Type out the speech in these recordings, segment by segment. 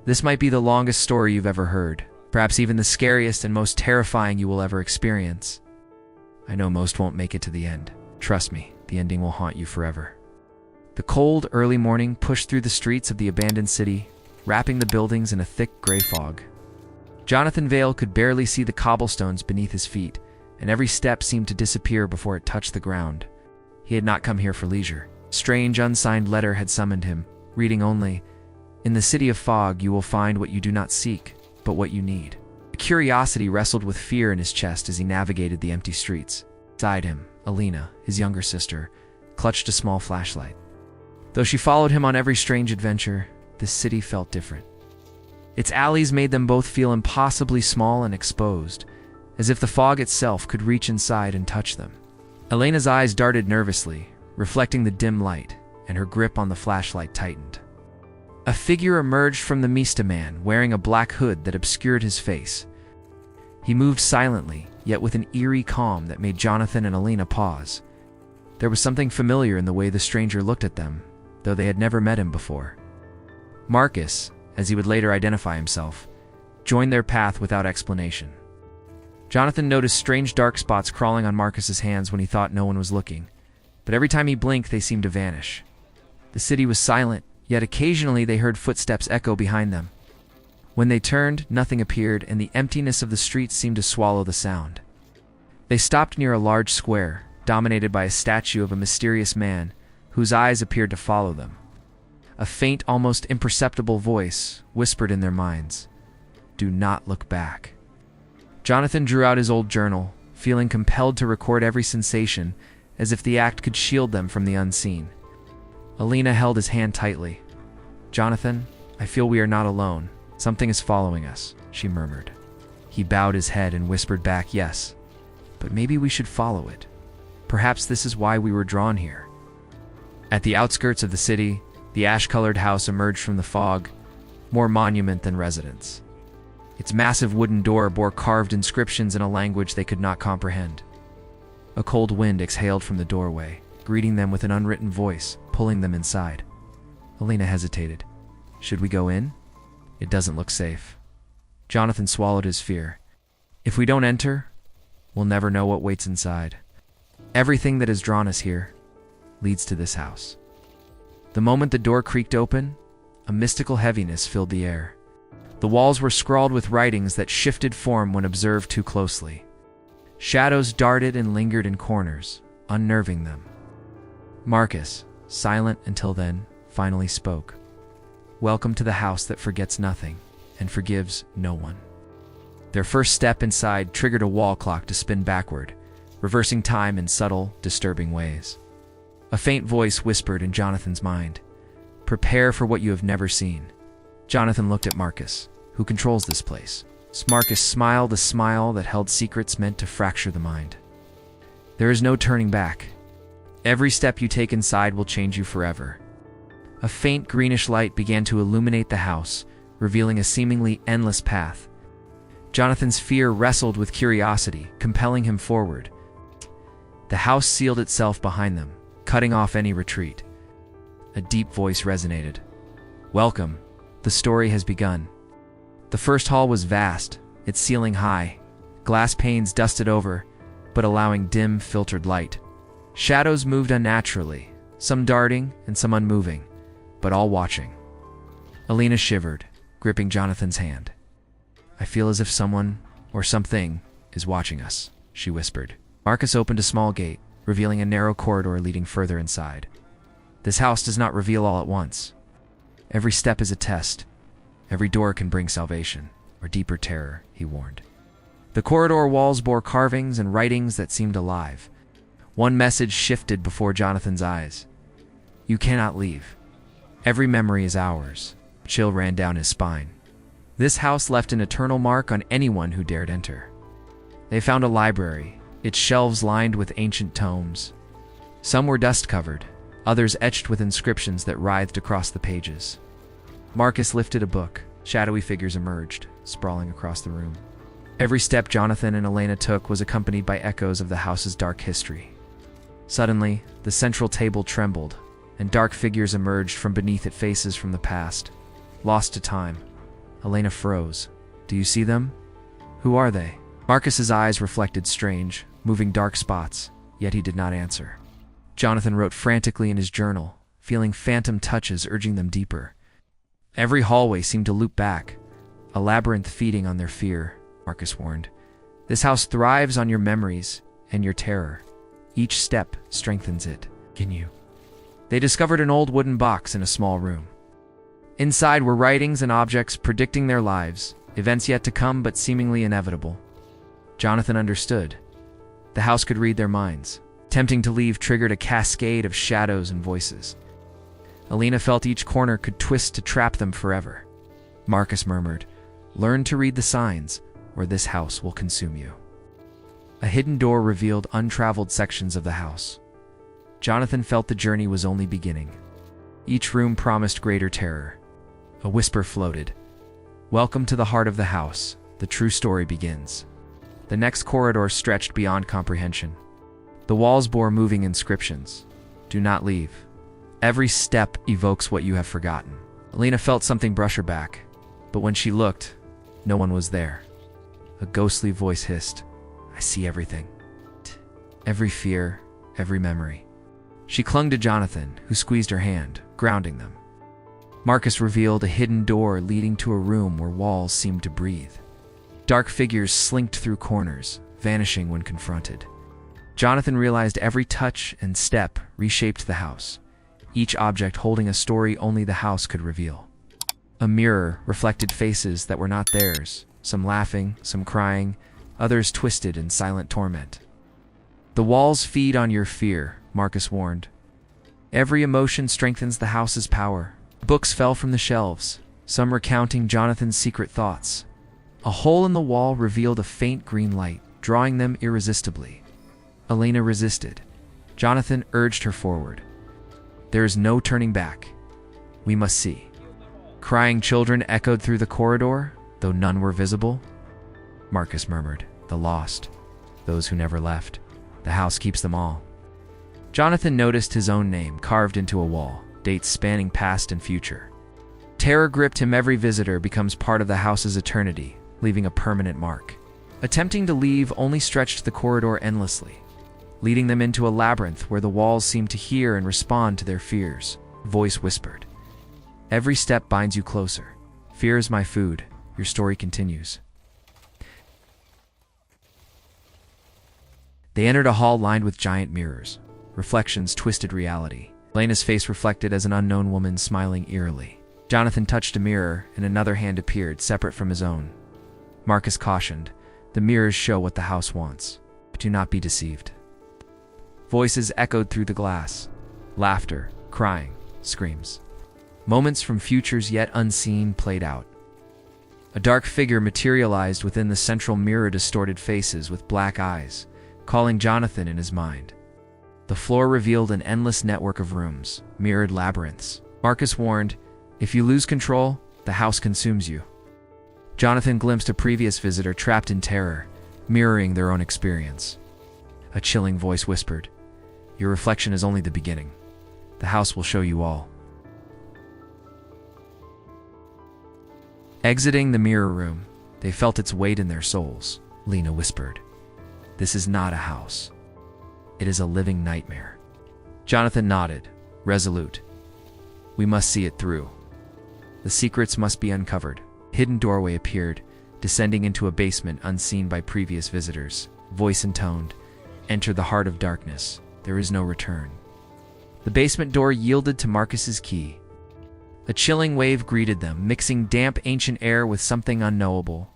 This might be the longest story you've ever heard, perhaps even the scariest and most terrifying you will ever experience. I know most won't make it to the end. Trust me, the ending will haunt you forever. The cold, early morning pushed through the streets of the abandoned city, wrapping the buildings in a thick gray fog. Jonathan Vale could barely see the cobblestones beneath his feet, and every step seemed to disappear before it touched the ground. He had not come here for leisure. A strange, unsigned letter had summoned him, reading only, "In the city of fog you will find what you do not seek, but what you need." A curiosity wrestled with fear in his chest as he navigated the empty streets. Beside him, Alina, his younger sister, clutched a small flashlight. Though she followed him on every strange adventure, this city felt different. Its alleys made them both feel impossibly small and exposed, as if the fog itself could reach inside and touch them. Elena's eyes darted nervously, reflecting the dim light, and her grip on the flashlight tightened. A figure emerged from the Mista man, wearing a black hood that obscured his face. He moved silently, yet with an eerie calm that made Jonathan and Alina pause. There was something familiar in the way the stranger looked at them, though they had never met him before. Marcus, as he would later identify himself, joined their path without explanation. Jonathan noticed strange dark spots crawling on Marcus's hands when he thought no one was looking, but every time he blinked they seemed to vanish. The city was silent, yet occasionally they heard footsteps echo behind them. When they turned, nothing appeared, and the emptiness of the streets seemed to swallow the sound. They stopped near a large square, dominated by a statue of a mysterious man, whose eyes appeared to follow them. A faint, almost imperceptible voice whispered in their minds, "Do not look back." Jonathan drew out his old journal, feeling compelled to record every sensation, as if the act could shield them from the unseen. Alina held his hand tightly. "Jonathan, I feel we are not alone. Something is following us," she murmured. He bowed his head and whispered back, "Yes, but maybe we should follow it. Perhaps this is why we were drawn here." At the outskirts of the city, the ash-colored house emerged from the fog, more monument than residence. Its massive wooden door bore carved inscriptions in a language they could not comprehend. A cold wind exhaled from the doorway, greeting them with an unwritten voice, pulling them inside. Alina hesitated. "Should we go in? It doesn't look safe." Jonathan swallowed his fear. "If we don't enter, we'll never know what waits inside. Everything that has drawn us here leads to this house." The moment the door creaked open, a mystical heaviness filled the air. The walls were scrawled with writings that shifted form when observed too closely. Shadows darted and lingered in corners, unnerving them. Marcus, silent until then, finally spoke. "Welcome to the house that forgets nothing and forgives no one." Their first step inside triggered a wall clock to spin backward, reversing time in subtle, disturbing ways. A faint voice whispered in Jonathan's mind, "Prepare for what you have never seen." Jonathan looked at Marcus, who controls this place. Marcus smiled a smile that held secrets meant to fracture the mind. "There is no turning back. Every step you take inside will change you forever." A faint greenish light began to illuminate the house, revealing a seemingly endless path. Jonathan's fear wrestled with curiosity, compelling him forward. The house sealed itself behind them, cutting off any retreat. A deep voice resonated. "Welcome. The story has begun." The first hall was vast, its ceiling high, glass panes dusted over, but allowing dim, filtered light. Shadows moved unnaturally, some darting and some unmoving, but all watching. Alina shivered, gripping Jonathan's hand. "I feel as if someone, or something, is watching us," she whispered. Marcus opened a small gate, revealing a narrow corridor leading further inside. "This house does not reveal all at once. Every step is a test. Every door can bring salvation, or deeper terror," he warned. The corridor walls bore carvings and writings that seemed alive. One message shifted before Jonathan's eyes. "You cannot leave. Every memory is ours." A chill ran down his spine. This house left an eternal mark on anyone who dared enter. They found a library, its shelves lined with ancient tomes. Some were dust-covered, others etched with inscriptions that writhed across the pages. Marcus lifted a book. Shadowy figures emerged, sprawling across the room. Every step Jonathan and Elena took was accompanied by echoes of the house's dark history. Suddenly, the central table trembled, and dark figures emerged from beneath it, faces from the past, lost to time, Elena froze. Do you see them? Who are they? Marcus's eyes reflected strange, moving dark spots, yet he did not answer. Jonathan wrote frantically in his journal, feeling phantom touches urging them deeper. Every hallway seemed to loop back, a labyrinth feeding on their fear, Marcus warned. This house thrives on your memories and your terror. Each step strengthens it. Can you? They discovered an old wooden box in a small room. Inside were writings and objects predicting their lives, events yet to come but seemingly inevitable. Jonathan understood. The house could read their minds. Tempting to leave triggered a cascade of shadows and voices. Elena felt each corner could twist to trap them forever. Marcus murmured, "Learn to read the signs, or this house will consume you." A hidden door revealed untraveled sections of the house. Jonathan felt the journey was only beginning. Each room promised greater terror. A whisper floated. "Welcome to the heart of the house. The true story begins." The next corridor stretched beyond comprehension. The walls bore moving inscriptions. "Do not leave. Every step evokes what you have forgotten." Elena felt something brush her back, but when she looked, no one was there. A ghostly voice hissed, "I see everything. Every fear, every memory." She clung to Jonathan, who squeezed her hand, grounding them. Marcus revealed a hidden door leading to a room where walls seemed to breathe. Dark figures slinked through corners, vanishing when confronted. Jonathan realized every touch and step reshaped the house, each object holding a story only the house could reveal. A mirror reflected faces that were not theirs, some laughing, some crying, others twisted in silent torment. "The walls feed on your fear," Marcus warned. "Every emotion strengthens the house's power." Books fell from the shelves, some recounting Jonathan's secret thoughts. A hole in the wall revealed a faint green light, drawing them irresistibly. Elena resisted. Jonathan urged her forward. "There is no turning back. We must see." Crying children echoed through the corridor, though none were visible. Marcus murmured, "The lost. Those who never left. The house keeps them all." Jonathan noticed his own name carved into a wall, dates spanning past and future. Terror gripped him. Every visitor becomes part of the house's eternity, leaving a permanent mark. Attempting to leave only stretched the corridor endlessly, leading them into a labyrinth where the walls seemed to hear and respond to their fears. Voice whispered, "Every step binds you closer. Fear is my food. Your story continues." They entered a hall lined with giant mirrors. Reflections twisted reality. Elena's face reflected as an unknown woman smiling eerily. Jonathan touched a mirror, and another hand appeared, separate from his own. Marcus cautioned, "The mirrors show what the house wants, but do not be deceived." Voices echoed through the glass. Laughter, crying, screams. Moments from futures yet unseen played out. A dark figure materialized within the central mirror, distorted faces with black eyes, calling Jonathan in his mind. The floor revealed an endless network of rooms, mirrored labyrinths. Marcus warned, "If you lose control, the house consumes you." Jonathan glimpsed a previous visitor trapped in terror, mirroring their own experience. A chilling voice whispered, "Your reflection is only the beginning. The house will show you all." Exiting the mirror room, they felt its weight in their souls. Lena whispered, "This is not a house. It is a living nightmare." Jonathan nodded, resolute. "We must see it through. The secrets must be uncovered." A hidden doorway appeared, descending into a basement unseen by previous visitors. Voice intoned, "Enter the heart of darkness. There is no return." The basement door yielded to Marcus's key. A chilling wave greeted them, mixing damp ancient air with something unknowable.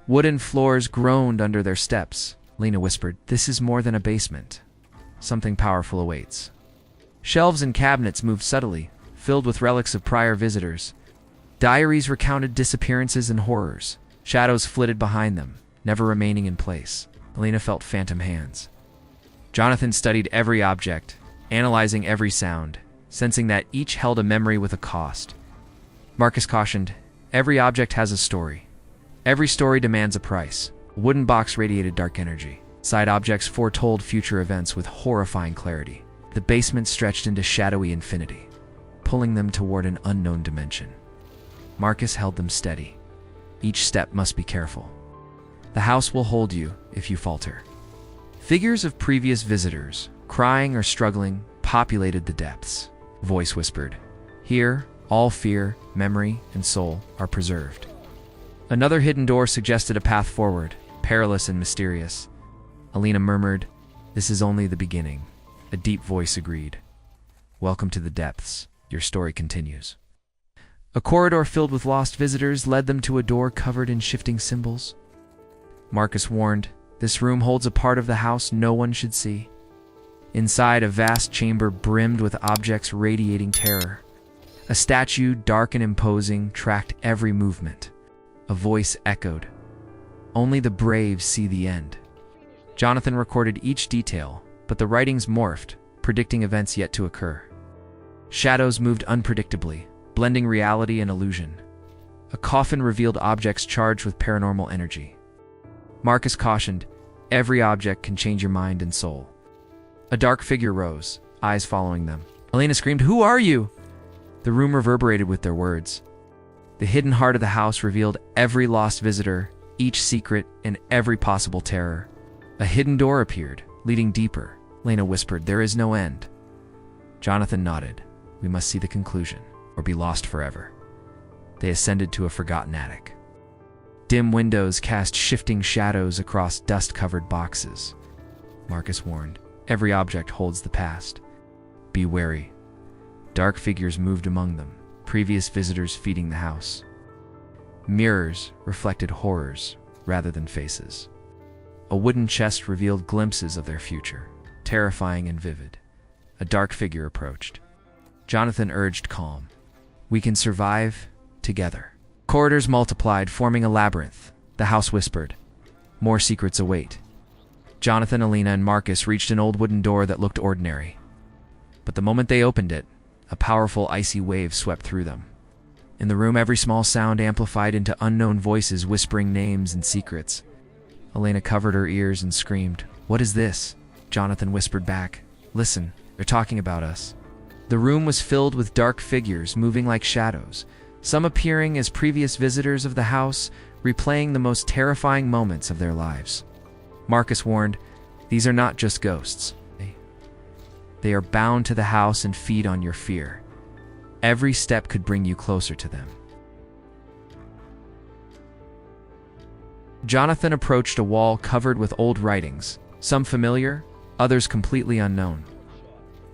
Wooden floors groaned under their steps. Lena whispered, "This is more than a basement. Something powerful awaits." Shelves and cabinets moved subtly, filled with relics of prior visitors. Diaries recounted disappearances and horrors. Shadows flitted behind them, never remaining in place. Elena felt phantom hands. Jonathan studied every object, analyzing every sound, sensing that each held a memory with a cost. Marcus cautioned, "Every object has a story. Every story demands a price." A wooden box radiated dark energy. Side objects foretold future events with horrifying clarity. The basement stretched into shadowy infinity, pulling them toward an unknown dimension. Marcus held them steady. Each step must be careful. The house will hold you if you falter. Figures of previous visitors, crying or struggling, populated the depths. Voice whispered, "Here, all fear, memory, and soul are preserved." Another hidden door suggested a path forward, perilous and mysterious. Alina murmured, "This is only the beginning." A deep voice agreed, "Welcome to the depths. Your story continues." A corridor filled with lost visitors led them to a door covered in shifting symbols. Marcus warned, "This room holds a part of the house no one should see." Inside, a vast chamber brimmed with objects radiating terror. A statue, dark and imposing, tracked every movement. A voice echoed, "Only the brave see the end." Jonathan recorded each detail, but the writings morphed, predicting events yet to occur. Shadows moved unpredictably, blending reality and illusion. A coffin revealed objects charged with paranormal energy. Marcus cautioned, "Every object can change your mind and soul." A dark figure rose, eyes following them. Alina screamed, "Who are you?" The room reverberated with their words. The hidden heart of the house revealed every lost visitor, each secret, and every possible terror. A hidden door appeared, leading deeper. Lena whispered, "There is no end." Jonathan nodded. "We must see the conclusion, or be lost forever." They ascended to a forgotten attic. Dim windows cast shifting shadows across dust-covered boxes. Marcus warned, "Every object holds the past. Be wary." Dark figures moved among them, previous visitors feeding the house. Mirrors reflected horrors rather than faces. A wooden chest revealed glimpses of their future, terrifying and vivid. A dark figure approached. Jonathan urged calm. "We can survive together." Corridors multiplied, forming a labyrinth. The house whispered, "More secrets await." Jonathan, Alina, and Marcus reached an old wooden door that looked ordinary. But the moment they opened it, a powerful icy wave swept through them. In the room, every small sound amplified into unknown voices whispering names and secrets. Elena covered her ears and screamed, "What is this?" Jonathan whispered back, "Listen, they're talking about us." The room was filled with dark figures moving like shadows, some appearing as previous visitors of the house, replaying the most terrifying moments of their lives. Marcus warned, "These are not just ghosts. They are bound to the house and feed on your fear. Every step could bring you closer to them." Jonathan approached a wall covered with old writings, some familiar, others completely unknown.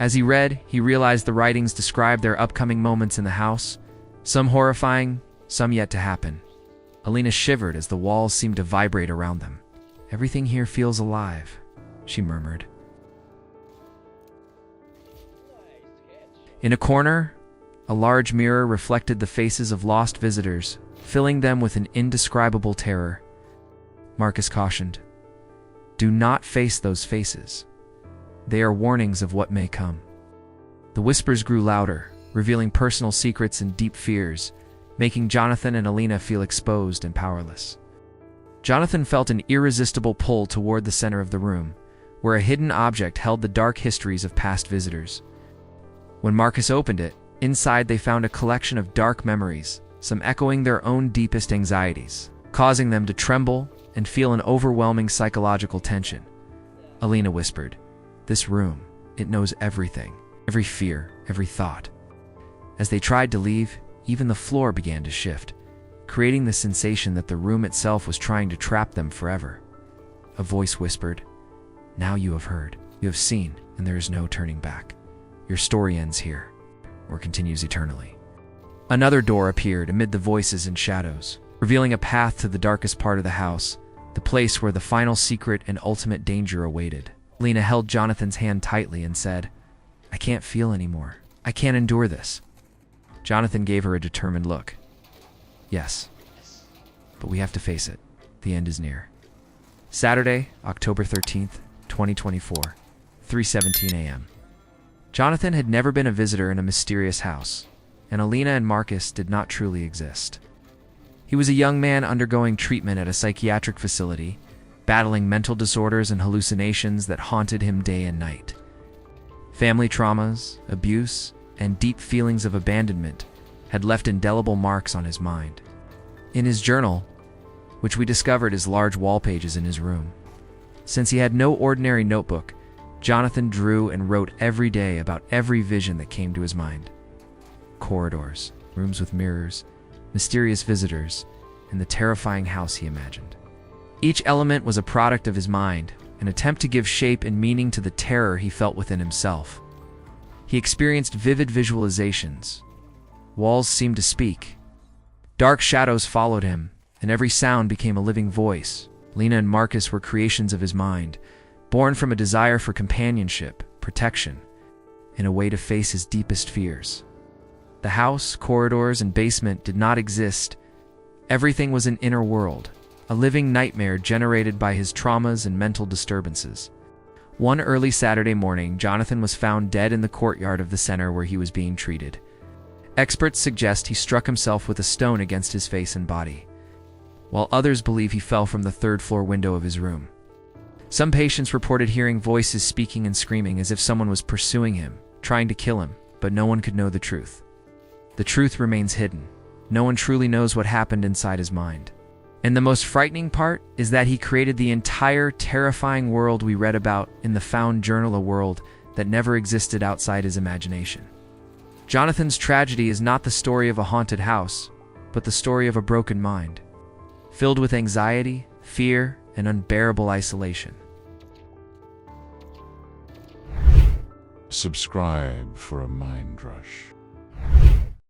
As he read, he realized the writings described their upcoming moments in the house, some horrifying, some yet to happen. Alina shivered as the walls seemed to vibrate around them. "Everything here feels alive," she murmured. In a corner, a large mirror reflected the faces of lost visitors, filling them with an indescribable terror. Marcus cautioned, "Do not face those faces. They are warnings of what may come." The whispers grew louder, revealing personal secrets and deep fears, making Jonathan and Alina feel exposed and powerless. Jonathan felt an irresistible pull toward the center of the room, where a hidden object held the dark histories of past visitors. When Marcus opened it, inside they found a collection of dark memories, some echoing their own deepest anxieties, causing them to tremble and feel an overwhelming psychological tension. Alina whispered, "This room, it knows everything, every fear, every thought." As they tried to leave, even the floor began to shift, creating the sensation that the room itself was trying to trap them forever. A voice whispered, "Now you have heard, you have seen, and there is no turning back. Your story ends here, or continues eternally." Another door appeared amid the voices and shadows, revealing a path to the darkest part of the house, the place where the final secret and ultimate danger awaited. Lena held Jonathan's hand tightly and said, "I can't feel anymore. I can't endure this." Jonathan gave her a determined look. "Yes, but we have to face it. The end is near." Saturday, October 13th, 2024, 3:17 a.m. Jonathan had never been a visitor in a mysterious house, and Alina and Marcus did not truly exist. He was a young man undergoing treatment at a psychiatric facility, battling mental disorders and hallucinations that haunted him day and night. Family traumas, abuse, and deep feelings of abandonment had left indelible marks on his mind. In his journal, which we discovered is large wall pages in his room. Since he had no ordinary notebook, Jonathan drew and wrote every day about every vision that came to his mind. Corridors, rooms with mirrors, mysterious visitors, and the terrifying house he imagined. Each element was a product of his mind, an attempt to give shape and meaning to the terror he felt within himself. He experienced vivid visualizations. Walls seemed to speak. Dark shadows followed him, and every sound became a living voice. Lena and Marcus were creations of his mind, born from a desire for companionship, protection, and a way to face his deepest fears. The house, corridors, and basement did not exist. Everything was an inner world, a living nightmare generated by his traumas and mental disturbances. One early Saturday morning, Jonathan was found dead in the courtyard of the center where he was being treated. Experts suggest he struck himself with a stone against his face and body, while others believe he fell from the third-floor window of his room. Some patients reported hearing voices speaking and screaming as if someone was pursuing him, trying to kill him, but no one could know the truth. The truth remains hidden. No one truly knows what happened inside his mind. And the most frightening part is that he created the entire terrifying world we read about in the found journal, a world that never existed outside his imagination. Jonathan's tragedy is not the story of a haunted house, but the story of a broken mind, filled with anxiety, fear, and unbearable isolation. Subscribe for a mind rush.